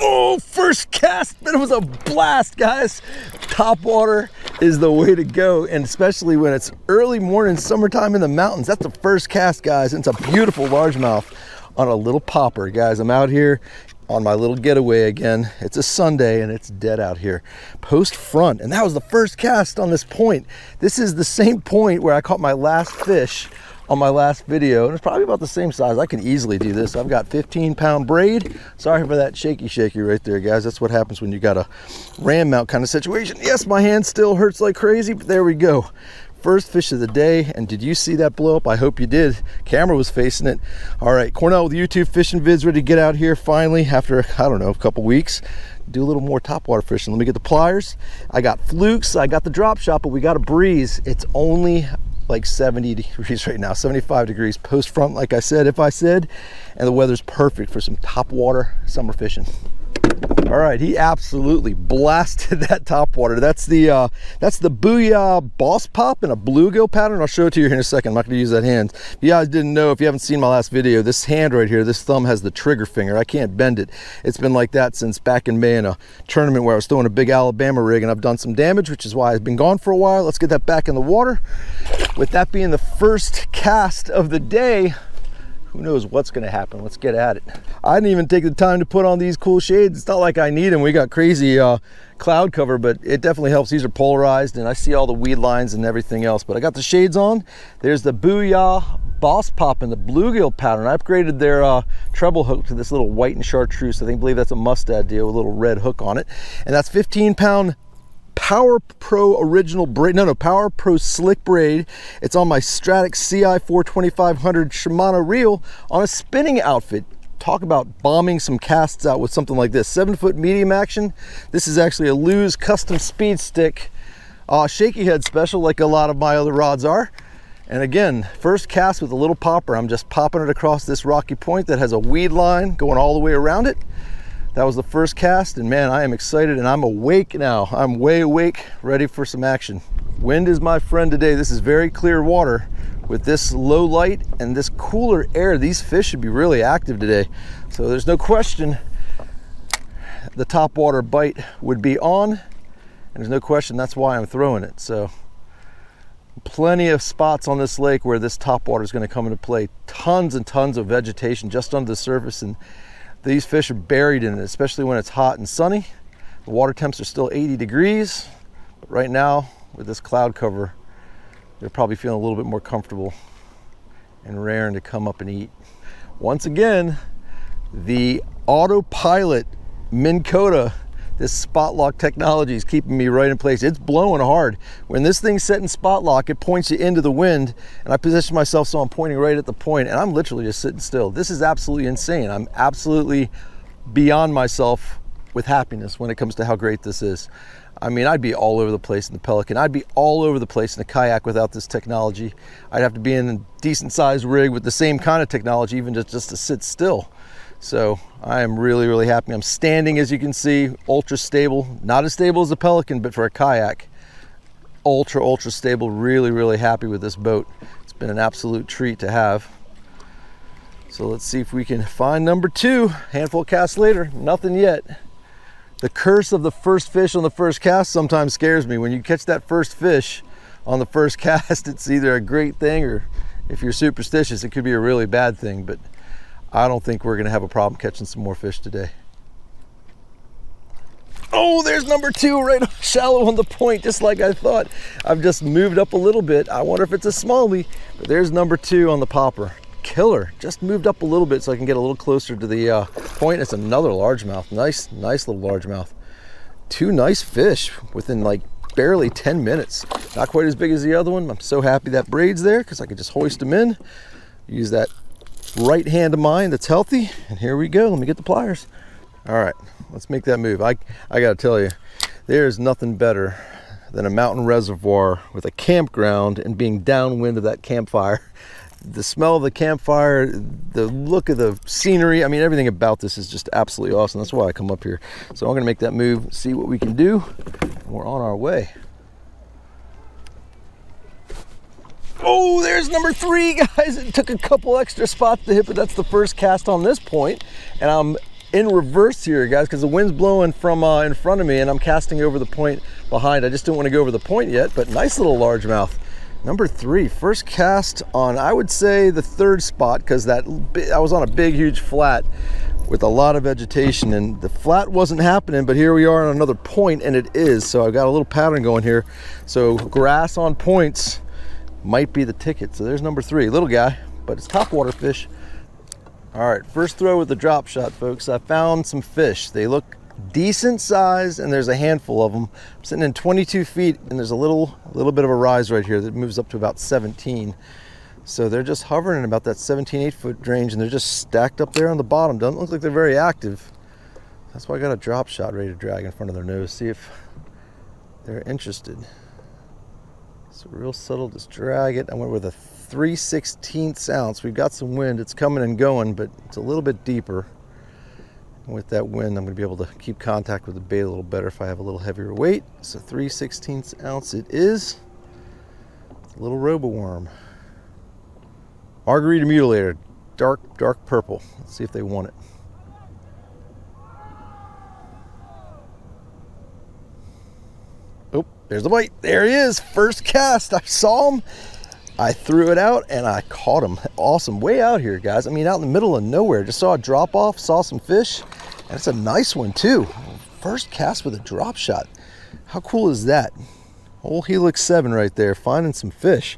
Oh, first cast, it was a blast, guys. Top water is the way to go, and especially when it's early morning, summertime in the mountains. That's the first cast, guys, and it's a beautiful largemouth on a little popper. Guys, I'm out here on my little getaway again. It's a Sunday and it's dead out here. Post front, and that was the first cast on this point. This is the same point where I caught my last fish on my last video, and it's probably about the same size. I can easily do this. I've got 15-pound braid. Sorry for that shaky right there, guys. That's what happens when you got a ram mount kind of situation. Yes, my hand still hurts like crazy, but there we go. First fish of the day, and did you see that blow up? I hope you did. Camera was facing it. All right, Cornell with YouTube fishing vids, ready to get out here finally after, I don't know, a couple weeks. Do a little more topwater fishing. Let me get the pliers. I got flukes, I got the drop shot, but we got a breeze. It's only like 70 degrees right now, 75 degrees post front, like I said, and the weather's perfect for some topwater summer fishing. All right, he absolutely blasted that topwater. That's the Booyah Boss Pop in a bluegill pattern. I'll show it to you here in a second. I'm not gonna use that hand. If you guys didn't know, if you haven't seen my last video, this hand right here, this thumb has the trigger finger. I can't bend it. It's been like that since back in May in a tournament where I was throwing a big Alabama rig, and I've done some damage, which is why I've been gone for a while. Let's get that back in the water. With that being the first cast of the day, who knows what's gonna happen? Let's get at it. I didn't even take the time to put on these cool shades. It's not like I need them. We got crazy cloud cover, but it definitely helps. These are polarized, and I see all the weed lines and everything else, but I got the shades on. There's the Booyah Boss Pop in the bluegill pattern. I upgraded their treble hook to this little white and chartreuse. I believe that's a mustad deal with a little red hook on it. And that's 15-pound Power Pro original braid, Power Pro slick braid. It's on my Stratic CI4 2500 Shimano reel on a spinning outfit. Talk about bombing some casts out with something like this. 7-foot medium action. This is actually a Lew's custom speed stick, shaky head special, like a lot of my other rods are. And again, first cast with a little popper. I'm just popping it across this rocky point that has a weed line going all the way around it. That was the first cast, and man, I am excited, and I'm awake now. I'm way awake, ready for some action. Wind is my friend today. This is very clear water. With this low light and this cooler air, these fish should be really active today. So there's no question the topwater bite would be on, and there's no question that's why I'm throwing it. So plenty of spots on this lake where this topwater is going to come into play. Tons and tons of vegetation just under the surface, and these fish are buried in it, especially when it's hot and sunny. The water temps are still 80 degrees, but right now with this cloud cover, they're probably feeling a little bit more comfortable and raring to come up and eat. Once again, the autopilot Minn Kota, this spot lock technology is keeping me right in place. It's blowing hard. When this thing's set in spot lock, it points you into the wind, and I position myself so I'm pointing right at the point, and I'm literally just sitting still. This is absolutely insane. I'm absolutely beyond myself with happiness when it comes to how great this is. I mean, I'd be all over the place in the Pelican. I'd be all over the place in the kayak without this technology. I'd have to be in a decent sized rig with the same kind of technology, even just to sit still. So I am really happy. I'm standing, as you can see, ultra stable. Not as stable as the Pelican, but for a kayak, ultra stable. Really happy with this boat. It's been an absolute treat to have. So let's see if we can find number 2. Handful of casts later, nothing yet. The curse of the first fish on the first cast sometimes scares me. When you catch that first fish on the first cast, it's either a great thing, or if you're superstitious, it could be a really bad thing. But I don't think we're gonna have a problem catching some more fish today. Oh, there's number 2 right shallow on the point, just like I thought. I've just moved up a little bit. I wonder if it's a smallie, but there's number 2 on the popper. Killer, just moved up a little bit so I can get a little closer to the point. It's another largemouth, nice little largemouth. 2 nice fish within like barely 10 minutes. Not quite as big as the other one. I'm so happy that braid's there because I could just hoist them in. Use that right hand of mine that's healthy, and here we go. Let me get the pliers. All right, let's make that move. I gotta tell you, there's nothing better than a mountain reservoir with a campground and being downwind of that campfire. The smell of the campfire, the look of the scenery, I mean, everything about this is just absolutely awesome. That's why I come up here. So I'm gonna make that move, see what we can do, and we're on our way. Oh, there's number 3, guys. It took a couple extra spots to hit, but that's the first cast on this point, and I'm in reverse here, guys, because the wind's blowing from in front of me and I'm casting over the point behind. I just don't want to go over the point yet, but nice little largemouth. Number 3, first cast on, I would say, the 3rd spot, because I was on a big, huge flat with a lot of vegetation, and the flat wasn't happening, but here we are on another point, and it is. So I've got a little pattern going here. So grass on points might be the ticket. So there's number 3, little guy, but it's topwater fish. All right, first throw with the drop shot, folks. I found some fish. They look decent size, and there's a handful of them. I'm sitting in 22 feet, and there's a little bit of a rise right here that moves up to about 17. So they're just hovering in about that 17, 8-foot range, and they're just stacked up there on the bottom. Doesn't look like they're very active. That's why I got a drop shot ready to drag in front of their nose, see if they're interested. So real subtle, just drag it. I went with a 3/16 ounce. We've got some wind, it's coming and going, but it's a little bit deeper. And with that wind, I'm gonna be able to keep contact with the bait a little better if I have a little heavier weight. So 3/16 ounce it is. It's a little Roboworm. Margarita Mutilator, dark purple. Let's see if they want it. Oh, there's the bite. There he is, first cast. I saw him, I threw it out, and I caught him. Awesome, way out here, guys. I mean, out in the middle of nowhere. Just saw a drop off, saw some fish, and it's a nice one too. First cast with a drop shot. How cool is that? Old Helix 7 right there, finding some fish.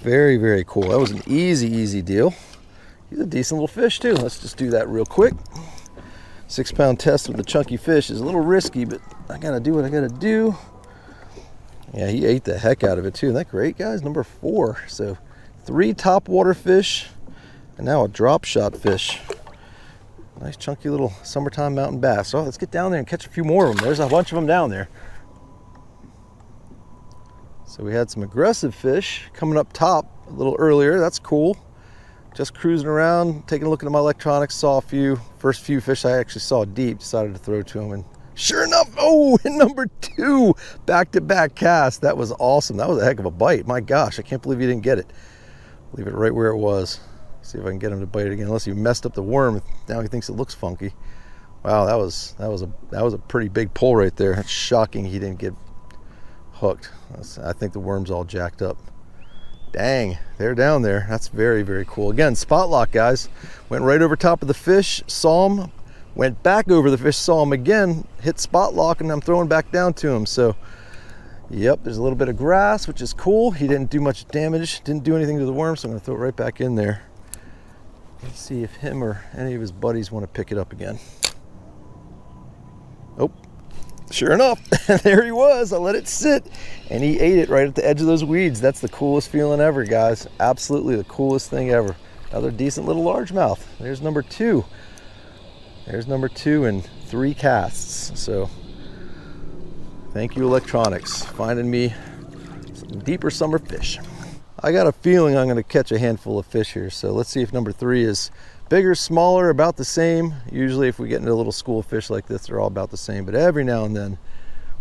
Very, very cool. That was an easy deal. He's a decent little fish too. Let's just do that real quick. 6-pound test with the chunky fish is a little risky, but I gotta do what I gotta do. Yeah, he ate the heck out of it too. Isn't that great, guys? Number 4. So 3 topwater fish and now a drop shot fish. Nice chunky little summertime mountain bass. So let's get down there and catch a few more of them. There's a bunch of them down there. So we had some aggressive fish coming up top a little earlier. That's cool. Just cruising around, taking a look at my electronics, saw a few. First few fish I actually saw deep, decided to throw to them, and sure enough, oh, and number 2, back-to-back cast. That was awesome. That was a heck of a bite. My gosh, I can't believe you didn't get it. Leave it right where it was. See if I can get him to bite it again, unless you messed up the worm. Now he thinks it looks funky. Wow, that was a pretty big pull right there. It's shocking he didn't get hooked. I think the worm's all jacked up. Dang, they're down there. That's very, very cool. Again, spot lock, guys. Went right over top of the fish, saw him, went back over the fish, saw him again, hit spot lock, and I'm throwing back down to him. So, yep, there's a little bit of grass, which is cool. He didn't do much damage, didn't do anything to the worm, so I'm gonna throw it right back in there. Let's see if him or any of his buddies want to pick it up again. Oh, sure enough, there he was. I let it sit, and he ate it right at the edge of those weeds. That's the coolest feeling ever, guys. Absolutely the coolest thing ever. Another decent little largemouth. There's number 2. There's number 2 in 3 casts. So thank you, electronics, finding me some deeper summer fish. I got a feeling I'm going to catch a handful of fish here. So let's see if number 3 is bigger, smaller, about the same. Usually if we get into a little school of fish like this, they're all about the same, but every now and then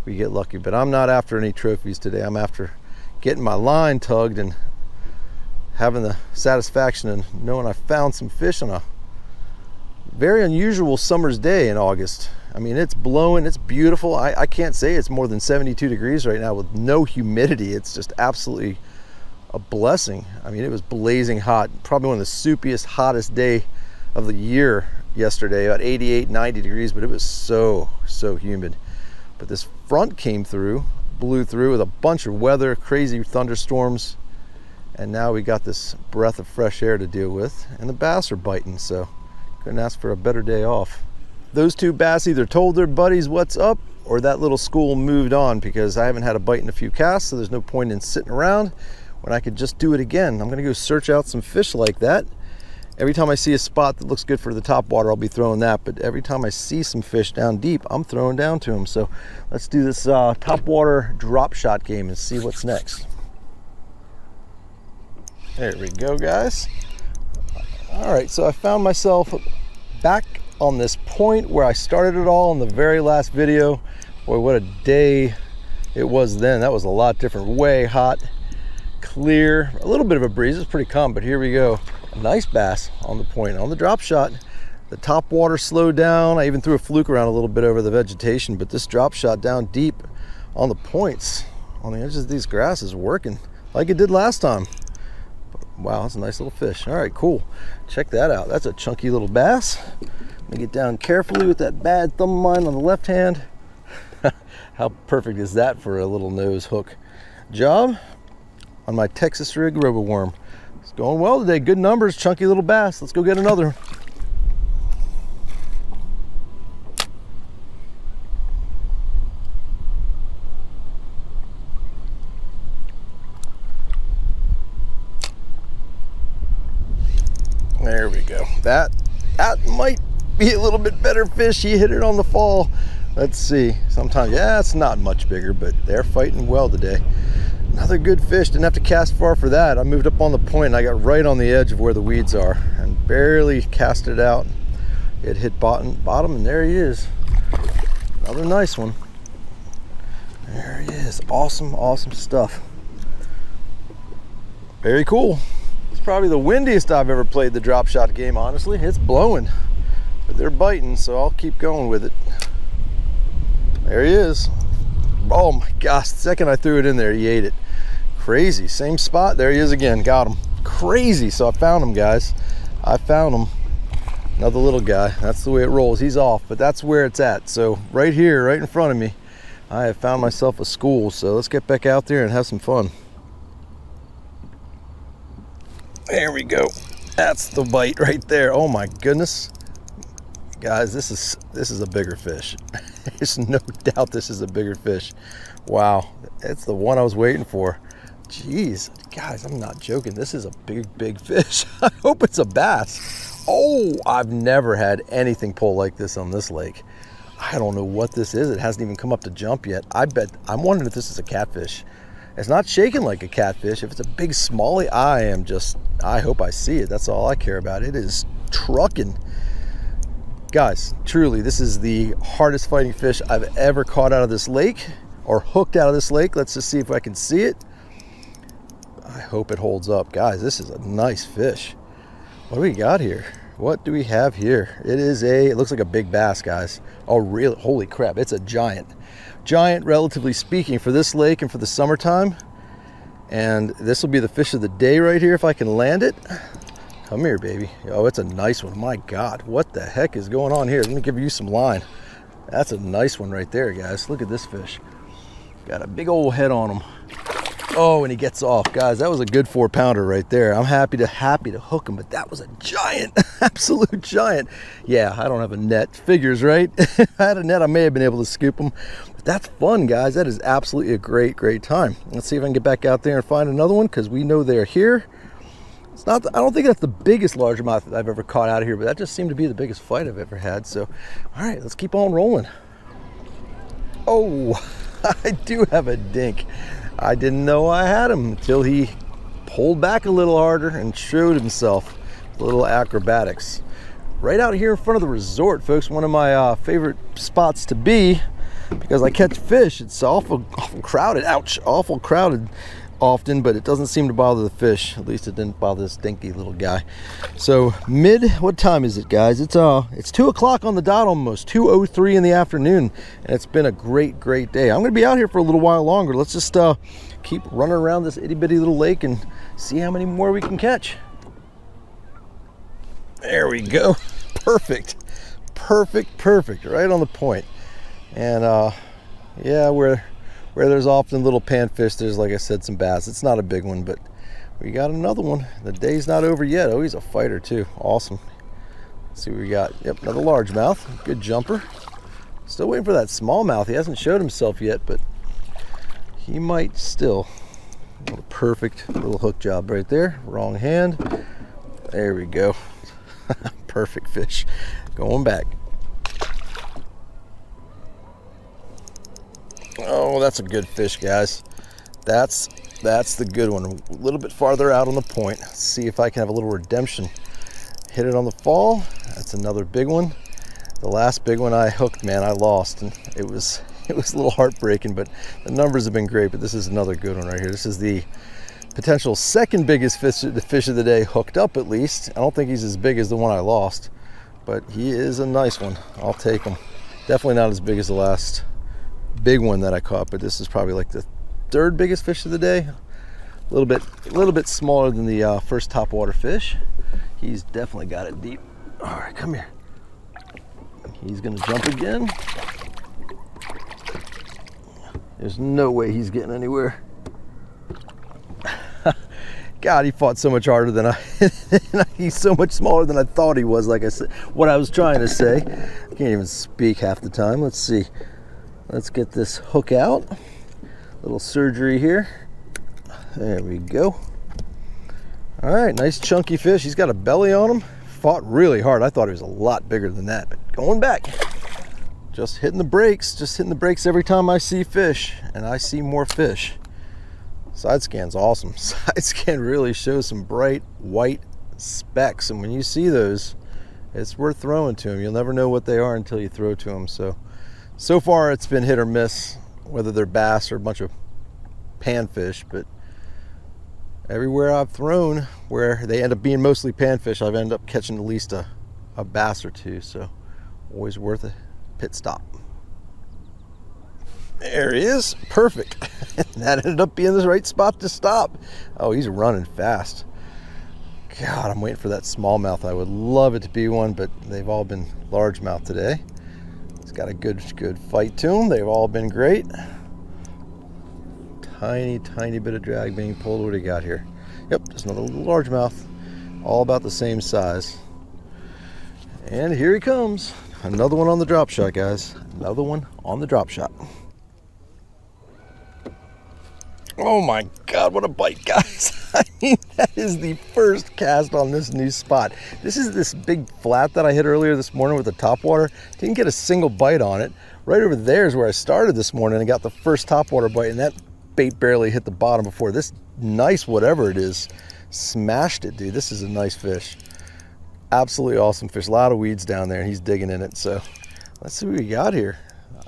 we get lucky. But I'm not after any trophies today. I'm after getting my line tugged and having the satisfaction and knowing I found some fish on a very unusual summer's day in August. I mean, it's blowing, it's beautiful. I can't say it's more than 72 degrees right now with no humidity. It's just absolutely a blessing. I mean, it was blazing hot, probably one of the soupiest, hottest day of the year yesterday, about 88, 90 degrees, but it was so humid. But this front came through, blew through with a bunch of weather, crazy thunderstorms, and now we got this breath of fresh air to deal with, and the bass are biting, so couldn't ask for a better day off. Those 2 bass either told their buddies what's up, or that little school moved on, because I haven't had a bite in a few casts, so there's no point in sitting around when I could just do it again. I'm gonna go search out some fish like that. Every time I see a spot that looks good for the top water, I'll be throwing that, but every time I see some fish down deep, I'm throwing down to them. So let's do this top water drop shot game and see what's next. There we go, guys. All right, so I found myself back on this point where I started it all in the very last video. Boy, what a day it was then. That was a lot different, way hot, clear, a little bit of a breeze. It's pretty calm, but here we go. A nice bass on the point, on the drop shot. The top water slowed down. I even threw a fluke around a little bit over the vegetation, but this drop shot down deep on the points, on the edges of these grasses, working like it did last time. Wow, that's a nice little fish. All right, cool. Check that out. That's a chunky little bass. Let me get down carefully with that bad thumb of mine on the left hand. How perfect is that for a little nose hook job on my Texas rig Roboworm? It's going well today. Good numbers, chunky little bass. Let's go get another. There we go. That might be a little bit better fish. He hit it on the fall. Let's see. Sometimes, yeah, it's not much bigger, but they're fighting well today. Another good fish. Didn't have to cast far for that. I moved up on the point and I got right on the edge of where the weeds are and barely cast it out. It hit bottom, and there he is. Another nice one. There he is. Awesome, awesome stuff. Very cool. It's probably the windiest I've ever played the drop shot game, honestly. It's blowing, but they're biting, so I'll keep going with it. There he is. Oh my gosh, the second I threw it in there, he ate it. Crazy, same spot, there he is again, got him. Crazy, so I found him, guys. I found him. Another little guy, that's the way it rolls. He's off, but that's where it's at. So right here, right in front of me, I have found myself a school. So let's get back out there and have some fun. There we go. That's the bite right there. Oh my goodness. Guys, this is a bigger fish. There's no doubt this is a bigger fish. Wow, it's the one I was waiting for. Jeez, guys, I'm not joking. This is a big fish. I hope it's a bass. Oh, I've never had anything pull like this on this lake. I don't know what this is. It hasn't even come up to jump yet. I'm wondering if this is a catfish. It's not shaking like a catfish. If it's a big smallie, I hope I see it. That's all I care about. It is trucking. Guys, truly, this is the hardest fighting fish I've ever caught out of this lake or hooked out of this lake. Let's just see if I can see it. I hope it holds up. Guys, this is a nice fish. What do we got here? What do we have here? It looks like a big bass, guys. Oh, really? Holy crap, it's a giant. Giant, relatively speaking, for this lake and for the summertime. And this will be the fish of the day right here if I can land it. Come here, baby. Oh, it's a nice one. My God, what the heck is going on here? Let me give you some line. That's a nice one right there, guys. Look at this fish. Got a big old head on him. Oh, and he gets off. Guys, that was a good 4-pounder right there. I'm happy to hook him, but that was a giant, absolute giant. Yeah, I don't have a net. Figures, right? If I had a net, I may have been able to scoop him. But that's fun, guys. That is absolutely a great time. Let's see if I can get back out there and find another one, because we know they're here. I don't think that's the biggest largemouth that I've ever caught out of here, but that just seemed to be the biggest fight I've ever had. So, all right, let's keep on rolling. Oh, I do have a dink. I didn't know I had him until he pulled back a little harder and showed himself a little acrobatics. Right out here in front of the resort, folks, one of my favorite spots to be because I catch fish. It's awful crowded, ouch, awful crowded often, but it doesn't seem to bother the fish. At least it didn't bother this dinky little guy. So what time is it, guys? It's 2 o'clock on the dot almost, 2:03 in the afternoon, and it's been a great day. I'm gonna be out here for a little while longer. Let's just keep running around this itty bitty little lake and see how many more we can catch. There we go. Perfect, right on the point. And yeah, where there's often little panfish, there's, like I said, some bass. It's not a big one, but we got another one. The day's not over yet. Oh, he's a fighter too. Awesome. Let's see what we got. Yep, another largemouth. Good jumper. Still waiting for that smallmouth. He hasn't showed himself yet, but he might still. What a perfect little hook job right there. Wrong hand. There we go. Perfect fish. Going back. Oh, that's a good fish, guys. That's the good one. A little bit farther out on the point. Let's see if I can have a little redemption. Hit it on the fall. That's another big one. The last big one I hooked, man, I lost, and it was a little heartbreaking, but the numbers have been great. But this is another good one right here. This is the potential second biggest fish of the day, hooked up at least. I don't think he's as big as the one I lost, but he is a nice one. I'll take him. Definitely not as big as the last big one that I caught, but this is probably like the third biggest fish of the day. A little bit smaller than the first topwater fish. He's definitely got it deep. All right, come here. He's gonna jump again. There's no way he's getting anywhere. God, he fought so much harder than he's so much smaller than I thought he was, like I said, what I was trying to say. I can't even speak half the time. Let's see. Let's get this hook out. Little surgery here. There we go. All right, nice chunky fish. He's got a belly on him. Fought really hard. I thought he was a lot bigger than that, but going back. Just hitting the brakes every time I see fish, and I see more fish. Side scan's awesome. Side scan really shows some bright white specks, and when you see those, it's worth throwing to them. You'll never know what they are until you throw to them. So far it's been hit or miss, whether they're bass or a bunch of panfish, but everywhere I've thrown where they end up being mostly panfish, I've ended up catching at least a bass or two, so always worth a pit stop. There he is, perfect. That ended up being the right spot to stop. Oh, he's running fast. God, I'm waiting for that smallmouth. I would love it to be one, but they've all been largemouth today. He's got a good fight to him. They've all been great. Tiny bit of drag being pulled. What do we got here? Yep, just another little largemouth. All about the same size. And here he comes. Another one on the drop shot, guys. Another one on the drop shot. Oh my God, what a bite, guys. I mean, that is the first cast on this new spot. This is this big flat that I hit earlier this morning with the topwater. Didn't get a single bite on it. Right over there is where I started this morning and got the first topwater bite, and that bait barely hit the bottom before this nice whatever it is smashed it, dude. This is a nice fish. Absolutely awesome fish. A lot of weeds down there, and he's digging in it. So let's see what we got here.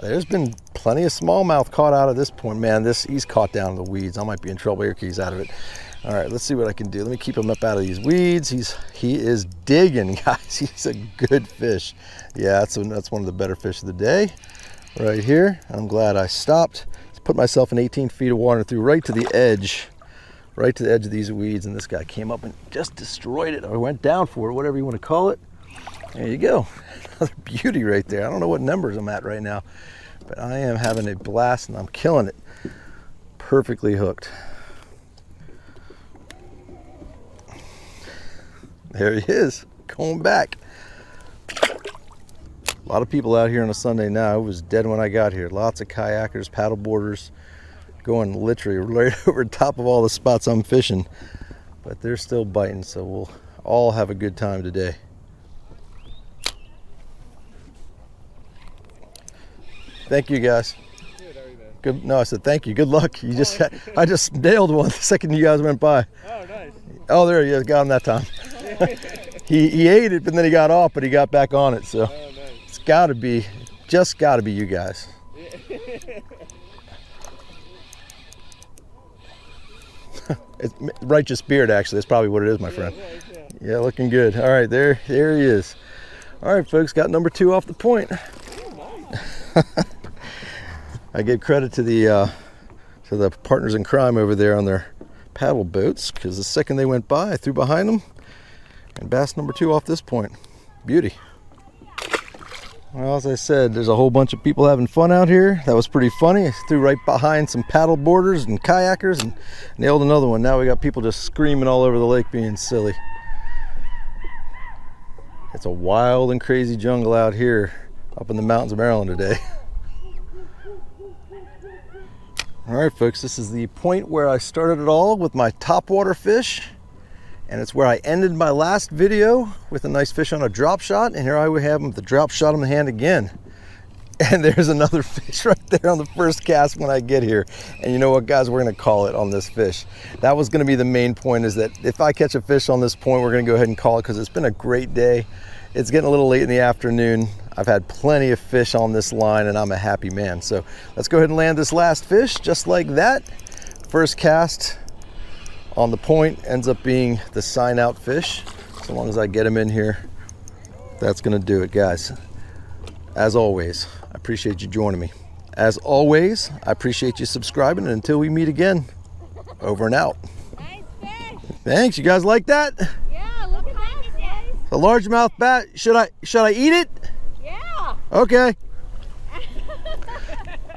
There's been plenty of smallmouth caught out at this point. Man, he's caught down in the weeds. I might be in trouble here because he's out of it. All right, let's see what I can do. Let me keep him up out of these weeds. He is digging, guys. He's a good fish. Yeah, that's one of the better fish of the day right here. I'm glad I stopped. Put myself in 18 feet of water, threw right to the edge of these weeds, and this guy came up and just destroyed it, or went down for it, whatever you want to call it. There you go. Another beauty right there. I don't know what numbers I'm at right now, but I am having a blast and I'm killing it. Perfectly hooked. There he is, going back. A lot of people out here on a Sunday now. It was dead when I got here. Lots of kayakers, paddle boarders, going literally right over top of all the spots I'm fishing. But they're still biting, so we'll all have a good time today. Thank you, guys. Good, how are you, man? Good. No, I said thank you. Good luck. I just nailed one the second you guys went by. Oh, nice. Oh, there he is. Got him that time. He ate it, but then he got off, but he got back on it. So nice. It's got to be, just got to be you guys. It's righteous beard, actually. That's probably what it is, my friend. Yeah. Yeah, looking good. All right, there he is. All right, folks, got number 2 off the point. Oh, nice. I give credit to the partners in crime over there on their paddle boats, because the second they went by, I threw behind them, and bass number 2 off this point. Beauty. Well, as I said, there's a whole bunch of people having fun out here. That was pretty funny. I threw right behind some paddle boarders and kayakers and nailed another one. Now we got people just screaming all over the lake being silly. It's a wild and crazy jungle out here up in the mountains of Maryland today. All right, folks, this is the point where I started it all with my topwater fish, and it's where I ended my last video with a nice fish on a drop shot, and here I have him with the drop shot in the hand again. And there's another fish right there on the first cast when I get here. And you know what, guys, we're gonna call it on this fish. That was gonna be the main point, is that if I catch a fish on this point, we're gonna go ahead and call it, because it's been a great day. It's getting a little late in the afternoon. I've had plenty of fish on this line, and I'm a happy man. So let's go ahead and land this last fish just like that. First cast on the point ends up being the sign out fish, so long as I get him in here That's gonna do it, guys. As always, I appreciate you joining me. As always, I appreciate you subscribing, and until we meet again, over and out. Nice fish. Thanks, you guys like that? Yeah, look at that fish. A largemouth bat. Should I eat it? Yeah. Okay.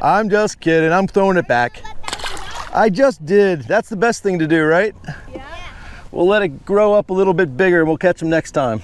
I'm just kidding. I'm throwing it back. I just did. That's the best thing to do, right? Yeah. We'll let it grow up a little bit bigger and we'll catch them next time.